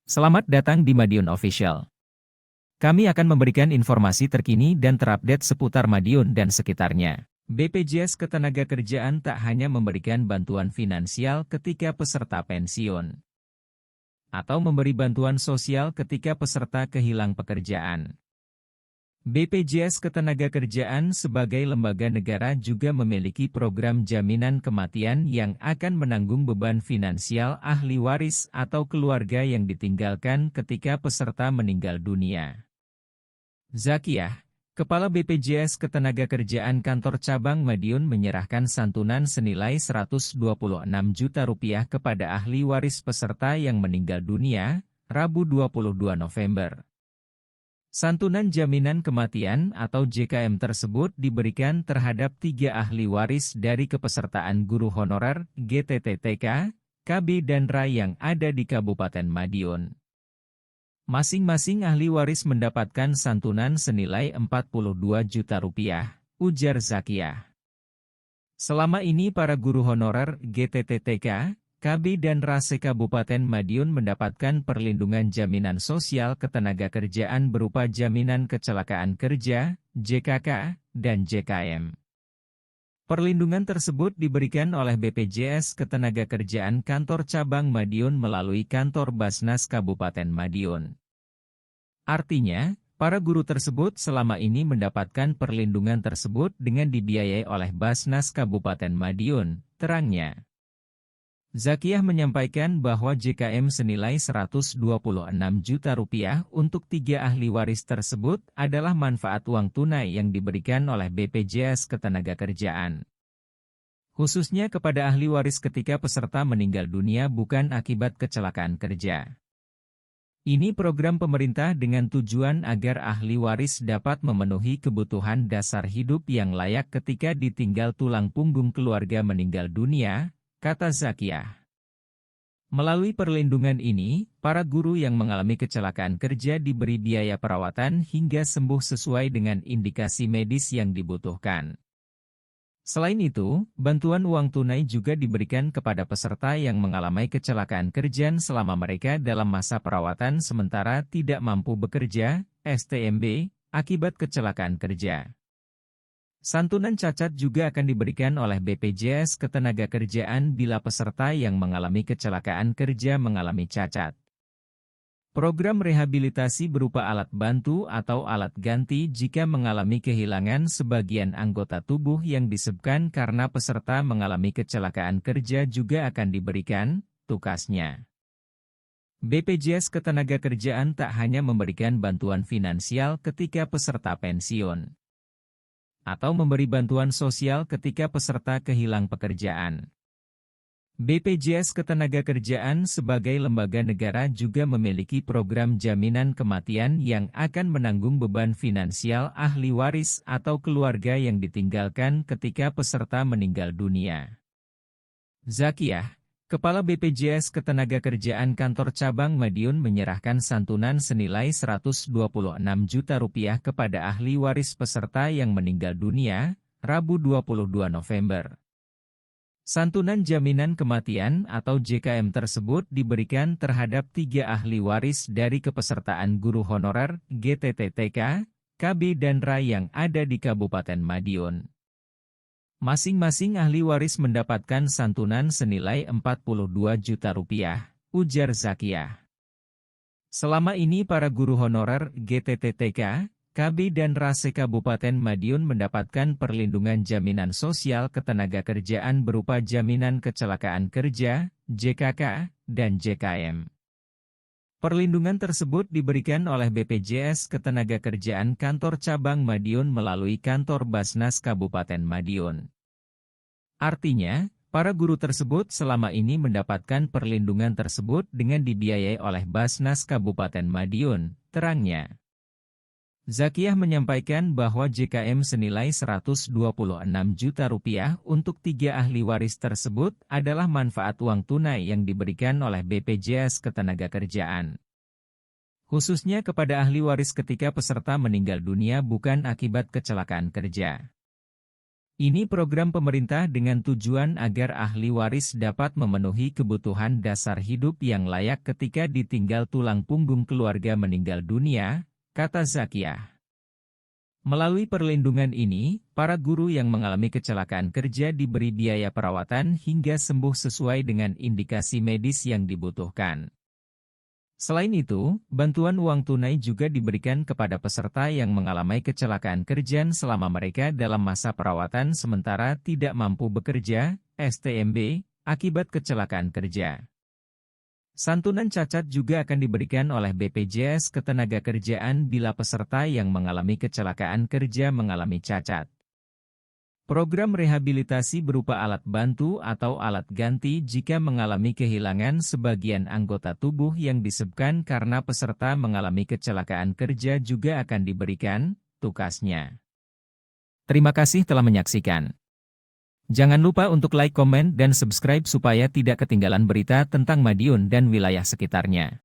Selamat datang di Madiun Official. Kami akan memberikan informasi terkini dan terupdate seputar Madiun dan sekitarnya. BPJS Ketenagakerjaan tak hanya memberikan bantuan finansial ketika peserta pensiun, atau memberi bantuan sosial ketika peserta kehilang pekerjaan. BPJS Ketenagakerjaan sebagai lembaga negara juga memiliki program jaminan kematian yang akan menanggung beban finansial ahli waris atau keluarga yang ditinggalkan ketika peserta meninggal dunia. Zakiyah, Kepala BPJS Ketenagakerjaan Kantor Cabang Madiun menyerahkan santunan senilai Rp126 juta kepada ahli waris peserta yang meninggal dunia, Rabu 22 November. Santunan jaminan kematian atau JKM tersebut diberikan terhadap 3 ahli waris dari kepesertaan guru honorer, GTT-TK, KB dan RA yang ada di Kabupaten Madiun. Masing-masing ahli waris mendapatkan santunan senilai Rp42 juta, ujar Zakiyah. Selama ini para guru honorer, GTT-TK, KB dan RASE Kabupaten Madiun mendapatkan perlindungan jaminan sosial ketenagakerjaan berupa jaminan kecelakaan kerja, JKK, dan JKM. Perlindungan tersebut diberikan oleh BPJS Ketenagakerjaan Kantor Cabang Madiun melalui Kantor Basnas Kabupaten Madiun. Artinya, para guru tersebut selama ini mendapatkan perlindungan tersebut dengan dibiayai oleh Basnas Kabupaten Madiun, terangnya. Zakiyah menyampaikan bahwa JKM senilai Rp126 juta untuk 3 ahli waris tersebut adalah manfaat uang tunai yang diberikan oleh BPJS Ketenagakerjaan. Khususnya kepada ahli waris ketika peserta meninggal dunia bukan akibat kecelakaan kerja. Ini program pemerintah dengan tujuan agar ahli waris dapat memenuhi kebutuhan dasar hidup yang layak ketika ditinggal tulang punggung keluarga meninggal dunia, kata Zakiyah. Melalui perlindungan ini, para guru yang mengalami kecelakaan kerja diberi biaya perawatan hingga sembuh sesuai dengan indikasi medis yang dibutuhkan. Selain itu, bantuan uang tunai juga diberikan kepada peserta yang mengalami kecelakaan kerja selama mereka dalam masa perawatan sementara tidak mampu bekerja, STMB, akibat kecelakaan kerja. Santunan cacat juga akan diberikan oleh BPJS Ketenagakerjaan bila peserta yang mengalami kecelakaan kerja mengalami cacat. Program rehabilitasi berupa alat bantu atau alat ganti jika mengalami kehilangan sebagian anggota tubuh yang disebabkan karena peserta mengalami kecelakaan kerja juga akan diberikan, tukasnya. BPJS Ketenagakerjaan tak hanya memberikan bantuan finansial ketika peserta pensiun, atau memberi bantuan sosial ketika peserta kehilang pekerjaan. BPJS Ketenagakerjaan sebagai lembaga negara juga memiliki program jaminan kematian yang akan menanggung beban finansial ahli waris atau keluarga yang ditinggalkan ketika peserta meninggal dunia. Zakiyah, Kepala BPJS Ketenagakerjaan Kantor Cabang Madiun menyerahkan santunan senilai Rp126 juta kepada ahli waris peserta yang meninggal dunia, Rabu 22 November. Santunan jaminan kematian atau JKM tersebut diberikan terhadap 3 ahli waris dari kepesertaan guru honorer, GTT-TK, KB dan RA yang ada di Kabupaten Madiun. Masing-masing ahli waris mendapatkan santunan senilai Rp42 juta, ujar Zakiyah. Selama ini para guru honorer, GTT-TK, KB dan RASE Kabupaten Madiun mendapatkan perlindungan jaminan sosial ketenagakerjaan berupa jaminan kecelakaan kerja, JKK, dan JKM. Perlindungan tersebut diberikan oleh BPJS Ketenagakerjaan Kantor Cabang Madiun melalui Kantor Basnas Kabupaten Madiun. Artinya, para guru tersebut selama ini mendapatkan perlindungan tersebut dengan dibiayai oleh Basnas Kabupaten Madiun, terangnya. Zakiyah menyampaikan bahwa JKM senilai Rp126 juta untuk 3 ahli waris tersebut adalah manfaat uang tunai yang diberikan oleh BPJS Ketenagakerjaan. Khususnya kepada ahli waris ketika peserta meninggal dunia bukan akibat kecelakaan kerja. Ini program pemerintah dengan tujuan agar ahli waris dapat memenuhi kebutuhan dasar hidup yang layak ketika ditinggal tulang punggung keluarga meninggal dunia, kata Zakiah. Melalui perlindungan ini, para guru yang mengalami kecelakaan kerja diberi biaya perawatan hingga sembuh sesuai dengan indikasi medis yang dibutuhkan. Selain itu, bantuan uang tunai juga diberikan kepada peserta yang mengalami kecelakaan kerja selama mereka dalam masa perawatan sementara tidak mampu bekerja, STMB, akibat kecelakaan kerja. Santunan cacat juga akan diberikan oleh BPJS Ketenagakerjaan bila peserta yang mengalami kecelakaan kerja mengalami cacat. Program rehabilitasi berupa alat bantu atau alat ganti jika mengalami kehilangan sebagian anggota tubuh yang disebabkan karena peserta mengalami kecelakaan kerja juga akan diberikan, tukasnya. Terima kasih telah menyaksikan. Jangan lupa untuk like, komen, dan subscribe supaya tidak ketinggalan berita tentang Madiun dan wilayah sekitarnya.